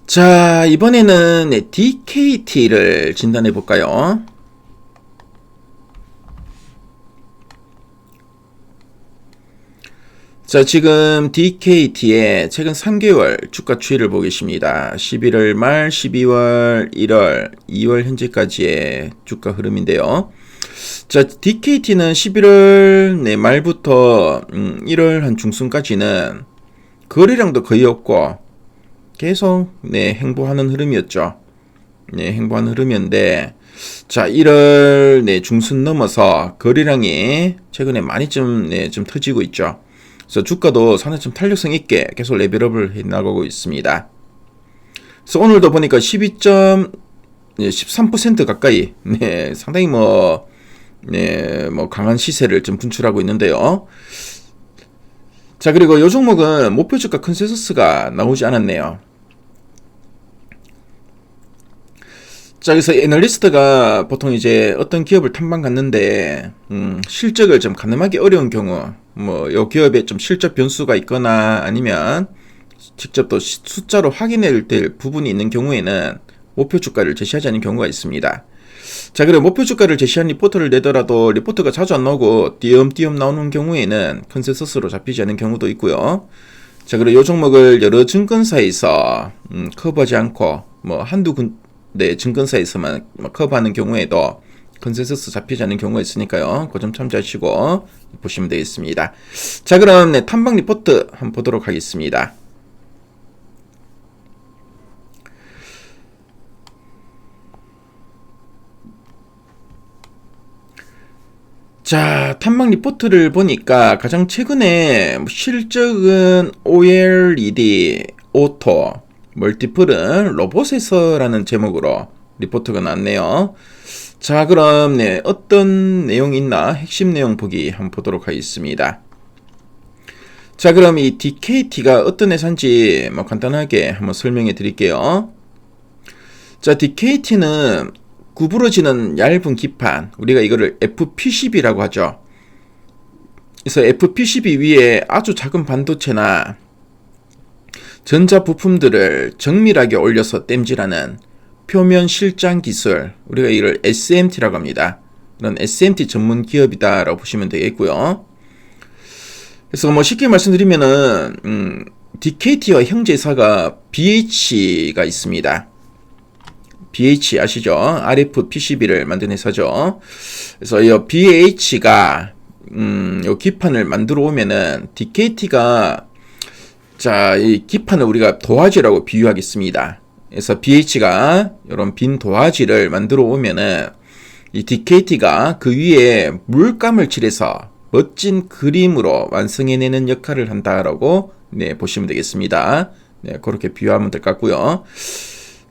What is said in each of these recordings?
자, 이번에는 DKT를 진단해 볼까요? 자, 지금 DKT의 최근 3개월 주가 추이를 보고 계십니다. 11월 말, 12월, 1월, 2월 현재까지의 주가 흐름인데요. 자, DKT는 11월 말부터 1월 한 중순까지는 거래량도 거의 없고 계속 행보하는 흐름이었죠. 행보하는 흐름이었는데, 자, 1월 중순 넘어서 거래량이 최근에 많이 좀 터지고 있죠. 그래서 주가도 상당히 좀 탄력성 있게 계속 레벨업을 해 나가고 있습니다. 그래서 오늘도 보니까 13% 가까이, 상당히 뭐 강한 시세를 좀 분출하고 있는데요. 자, 그리고 이 종목은 목표 주가 컨센서스가 나오지 않았네요. 자, 그래서 애널리스트가 보통 이제 어떤 기업을 탐방 갔는데, 실적을 좀 가늠하기 어려운 경우, 요 기업에 좀 실적 변수가 있거나 아니면 직접 또 숫자로 확인해야 될 부분이 있는 경우에는 목표 주가를 제시하지 않는 경우가 있습니다. 자, 그리고 목표 주가를 제시한 리포트를 내더라도 리포트가 자주 안 나오고 띄엄띄엄 나오는 경우에는 컨센서스로 잡히지 않는 경우도 있고요. 자, 그리고 이 종목을 여러 증권사에서 커버하지 않고 한두 증권사에서만 커버하는 경우에도 컨센서스 잡히지 않는 경우가 있으니까요. 그 점 참조하시고 보시면 되겠습니다. 자, 그럼 탐방 리포트 한번 보도록 하겠습니다. 자, 탐방 리포트를 보니까 가장 최근에 실적은 OLED, 오토, 멀티플은 로봇에서라는 제목으로 리포트가 났네요. 자, 그럼 어떤 내용이 있나 핵심 내용 보기 한번 보도록 하겠습니다. 자, 그럼 이 DKT가 어떤 회사인지 간단하게 한번 설명해 드릴게요. 자, DKT는 구부러지는 얇은 기판, 우리가 이거를 FPCB라고 하죠. 그래서 FPCB 위에 아주 작은 반도체나 전자 부품들을 정밀하게 올려서 땜질하는 표면 실장 기술, 우리가 이걸 SMT라고 합니다. 그런 SMT 전문 기업이다라고 보시면 되겠고요. 그래서 쉽게 말씀드리면은 DKT와 형제사가 BH가 있습니다. BH 아시죠? RF PCB를 만든 회사죠. 그래서 이 BH가 요 기판을 만들어 오면은 DKT가 자, 이 기판을 우리가 도화지라고 비유하겠습니다. 그래서 BH가 이런 빈 도화지를 만들어 오면은 이 DKT가 그 위에 물감을 칠해서 멋진 그림으로 완성해내는 역할을 한다라고 보시면 되겠습니다. 그렇게 비유하면 될 것 같고요.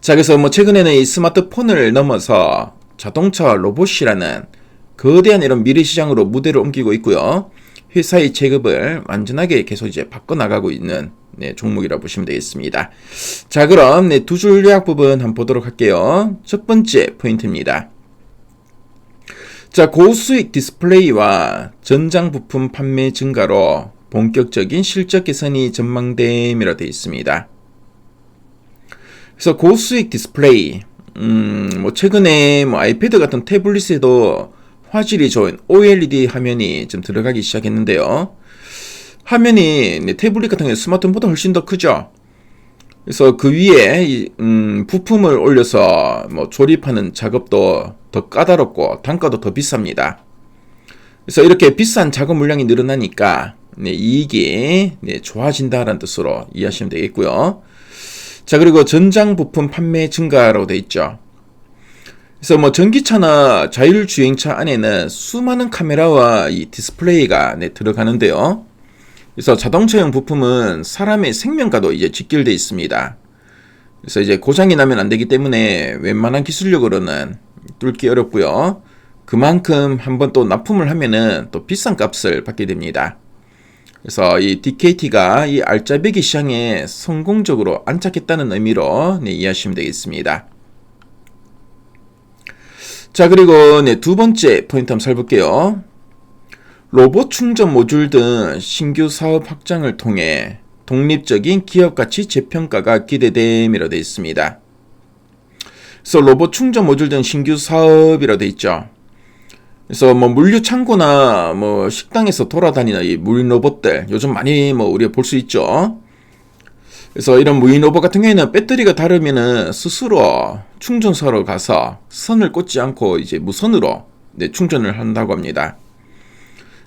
자, 그래서 최근에는 이 스마트폰을 넘어서 자동차와 로봇이라는 거대한 이런 미래 시장으로 무대를 옮기고 있고요. 회사의 체급을 완전하게 계속 이제 바꿔나가고 있는 종목이라고 보시면 되겠습니다. 자, 그럼 두 줄 요약 부분 한번 보도록 할게요. 첫 번째 포인트입니다. 자, 고수익 디스플레이와 전장 부품 판매 증가로 본격적인 실적 개선이 전망됨이라 되어 있습니다. 그래서 고수익 디스플레이, 최근에 아이패드 같은 태블릿에도 화질이 좋은 OLED 화면이 좀 들어가기 시작했는데요. 화면이 태블릿 같은 경우 스마트폰보다 훨씬 더 크죠. 그래서 그 위에 부품을 올려서 조립하는 작업도 더 까다롭고 단가도 더 비쌉니다. 그래서 이렇게 비싼 작업 물량이 늘어나니까 이익이 좋아진다라는 뜻으로 이해하시면 되겠고요. 자, 그리고 전장 부품 판매 증가라고 되어 있죠. 그래서 전기차나 자율주행차 안에는 수많은 카메라와 이 디스플레이가 들어가는데요. 그래서 자동차용 부품은 사람의 생명과도 이제 직결되어 있습니다. 그래서 이제 고장이 나면 안 되기 때문에 웬만한 기술력으로는 뚫기 어렵고요. 그만큼 한번 또 납품을 하면은 또 비싼 값을 받게 됩니다. 그래서 이 DKT가 이 알짜배기 시장에 성공적으로 안착했다는 의미로 이해하시면 되겠습니다. 자, 그리고 두 번째 포인트 한번 살펴볼게요. 로봇 충전 모듈 등 신규 사업 확장을 통해 독립적인 기업가치 재평가가 기대됨이라 되어 있습니다. 그래서 로봇 충전 모듈 등 신규 사업이라 되어 있죠. 그래서 뭐 물류 창고나 뭐 식당에서 돌아다니는 이 무인 로봇들 요즘 많이 뭐 우리가 볼 수 있죠. 그래서 이런 무인 로봇 같은 경우에는 배터리가 닳으면은 스스로 충전소로 가서 선을 꽂지 않고 이제 무선으로 충전을 한다고 합니다.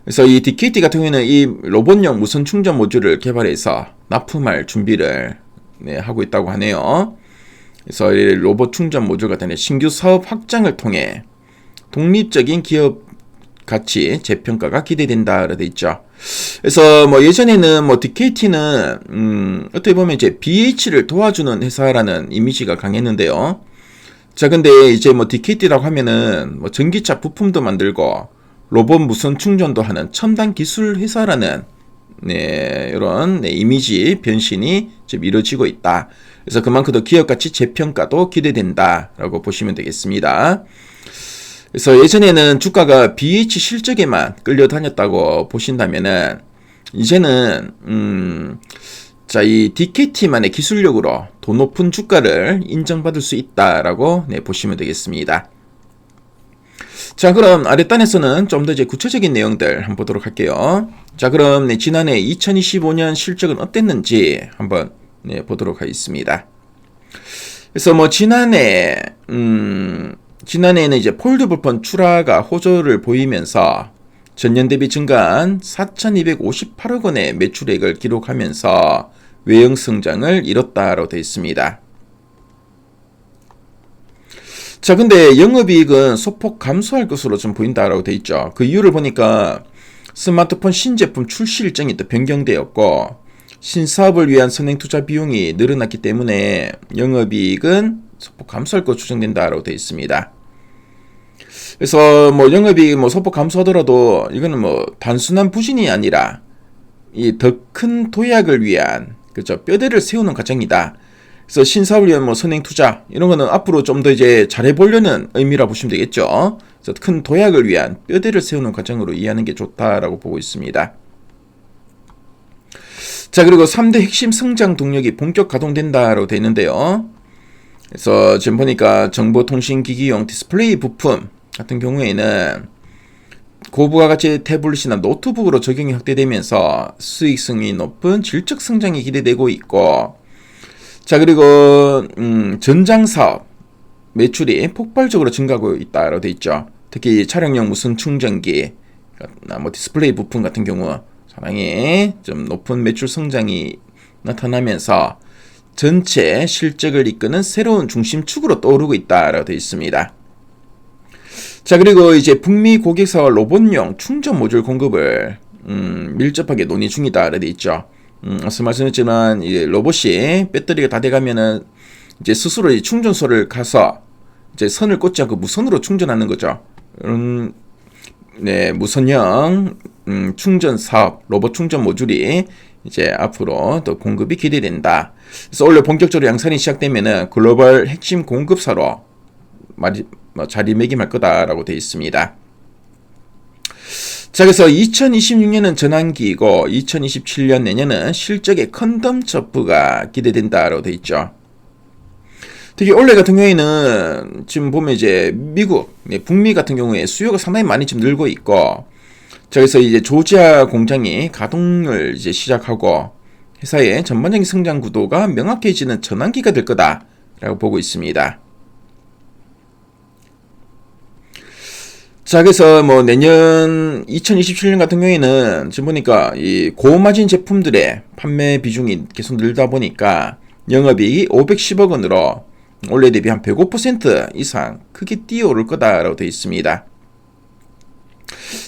그래서 이 DKT 같은 경우에는 이 로봇용 무선 충전 모듈을 개발해서 납품할 준비를 하고 있다고 하네요. 그래서 이 로봇 충전 모듈 같은 신규 사업 확장을 통해 독립적인 기업 가치 재평가가 기대된다라고 돼 있죠. 그래서 뭐 예전에는 뭐 DKT는 어떻게 보면 이제 BH를 도와주는 회사라는 이미지가 강했는데요. 자, 근데 이제 뭐 DKT라고 하면은 뭐 전기차 부품도 만들고 로봇 무선 충전도 하는 첨단 기술 회사라는 이런 이미지 변신이 좀 이루어지고 있다. 그래서 그만큼 더 기업 가치 재평가도 기대된다라고 보시면 되겠습니다. 그래서 예전에는 주가가 BH 실적에만 끌려다녔다고 보신다면은 이제는 이 DKT만의 기술력으로 더 높은 주가를 인정받을 수 있다라고 보시면 되겠습니다. 자, 그럼 아랫단에서는 좀 더 이제 구체적인 내용들 한번 보도록 할게요. 자, 그럼 지난해 2025년 실적은 어땠는지 한번 보도록 하겠습니다. 그래서 뭐 지난해에는 이제 폴더블폰 출하가 호조를 보이면서 전년 대비 증가한 4,258억 원의 매출액을 기록하면서 외형 성장을 이뤘다라고 되어 있습니다. 자, 근데 영업이익은 소폭 감소할 것으로 좀 보인다라고 되어 있죠. 그 이유를 보니까 스마트폰 신제품 출시 일정이 또 변경되었고 신사업을 위한 선행투자 비용이 늘어났기 때문에 영업이익은 소폭 감소할 것으로 추정된다라고 되어 있습니다. 그래서 뭐 영업이익 소폭 감소하더라도 이거는 뭐 단순한 부진이 아니라 이 더 큰 도약을 위한 뼈대를 세우는 과정이다. 그래서 신사업을 위한 선행 투자 이런 거는 앞으로 좀 더 이제 잘해보려는 의미라 보시면 되겠죠. 그래서 큰 도약을 위한 뼈대를 세우는 과정으로 이해하는 게 좋다라고 보고 있습니다. 자, 그리고 3대 핵심 성장 동력이 본격 가동된다라고 되어 있는데요. 그래서 지금 보니까 정보통신기기용 디스플레이 부품 같은 경우에는 고부가 가치 태블릿이나 노트북으로 적용이 확대되면서 수익성이 높은 질적 성장이 기대되고 있고, 자, 그리고 전장사업 매출이 폭발적으로 증가하고 있다라고 되어 있죠. 특히 차량용 무선 충전기, 뭐 디스플레이 부품 같은 경우 상당히 좀 높은 매출 성장이 나타나면서 전체 실적을 이끄는 새로운 중심축으로 떠오르고 있다라고 되어 있습니다. 자, 그리고 이제 북미 고객사와 로봇용 충전 모듈 공급을 밀접하게 논의 중이다라고 되어 있죠. 앞서 말씀했지만 이 로봇이 배터리가 다 돼가면은 이제 스스로 이 충전소를 가서 이제 선을 꽂지 않고 무선으로 충전하는 거죠. 무선형 충전 사업 로봇 충전 모듈이 이제 앞으로 더 공급이 기대된다. 그래서 원래 본격적으로 양산이 시작되면은 글로벌 핵심 공급사로 자리매김할 거다라고 되어 있습니다. 자, 그래서 2026년은 전환기이고 2027년 내년은 실적의 컨덤 저프가 기대된다라고 되어 있죠. 특히 올해 같은 경우에는 지금 보면 이제 미국, 북미 같은 경우에 수요가 상당히 많이 지금 늘고 있고, 자, 그래서 이제 조지아 공장이 가동을 이제 시작하고 회사의 전반적인 성장 구도가 명확해지는 전환기가 될 거다라고 보고 있습니다. 자, 그래서 뭐 내년 2027년 같은 경우에는 지금 보니까 이 고마진 제품들의 판매 비중이 계속 늘다 보니까 영업이익이 510억 원으로 올해 대비 한 105% 이상 크게 뛰어오를 거다라고 되어 있습니다.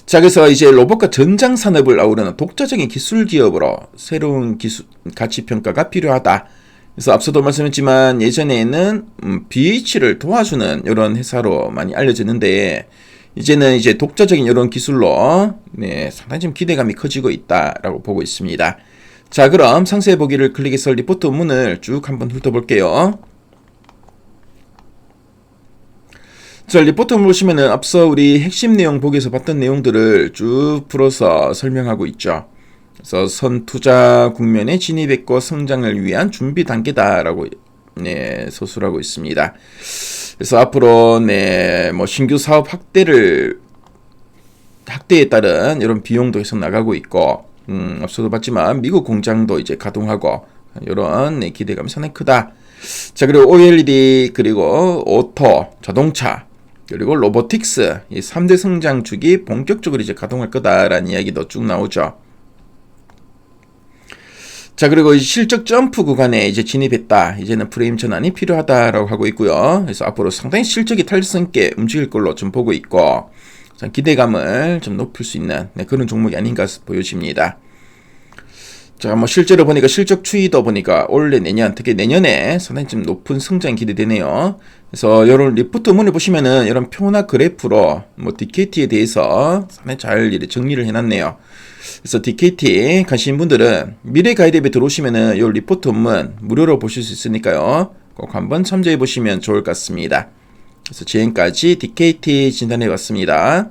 자, 그래서 이제 로봇과 전장 산업을 아우르는 독자적인 기술 기업으로 새로운 기술 가치 평가가 필요하다. 그래서 앞서도 말씀했지만 예전에는 BH를 도와주는 이런 회사로 많이 알려졌는데 이제는 이제 독자적인 이런 기술로 상당히 좀 기대감이 커지고 있다라고 보고 있습니다. 자, 그럼 상세 보기를 클릭해서 리포트 문을 쭉 한번 훑어볼게요. 자, 리포트를 보시면은 앞서 우리 핵심 내용 보기에서 봤던 내용들을 쭉 풀어서 설명하고 있죠. 그래서 선투자 국면에 진입했고 성장을 위한 준비 단계다라고 네, 서술하고 있습니다. 그래서 앞으로 네, 뭐 신규 사업 확대에 따른 이런 비용도 계속 나가고 있고, 앞서도 봤지만 미국 공장도 이제 가동하고 이런 네, 기대감이 상당히 크다. 자, 그리고 OLED 그리고 오토 자동차 그리고 로보틱스 이 3대 성장 주기 본격적으로 이제 가동할 거다라는 이야기도 쭉 나오죠. 자, 그리고 실적 점프 구간에 이제 진입했다. 이제는 프레임 전환이 필요하다라고 하고 있고요. 그래서 앞으로 상당히 실적이 탄력성 있게 움직일 걸로 좀 보고 있고, 기대감을 좀 높일 수 있는 네, 그런 종목이 아닌가 보여집니다. 자, 뭐 실제로 보니까 실적 추이도 보니까 올해 내년, 특히 내년에 상당히 좀 높은 성장이 기대되네요. 그래서 이런 리포트문을 보시면은 이런 표나 그래프로 뭐 DKT에 대해서 상당히 잘 정리를 해놨네요. 그래서 DKT 가신 분들은 미래 가이드앱에 들어오시면은 이 리포트 문문 무료로 보실 수 있으니까요. 꼭 한번 참조해 보시면 좋을 것 같습니다. 그래서 지금까지 DKT 진단해 봤습니다.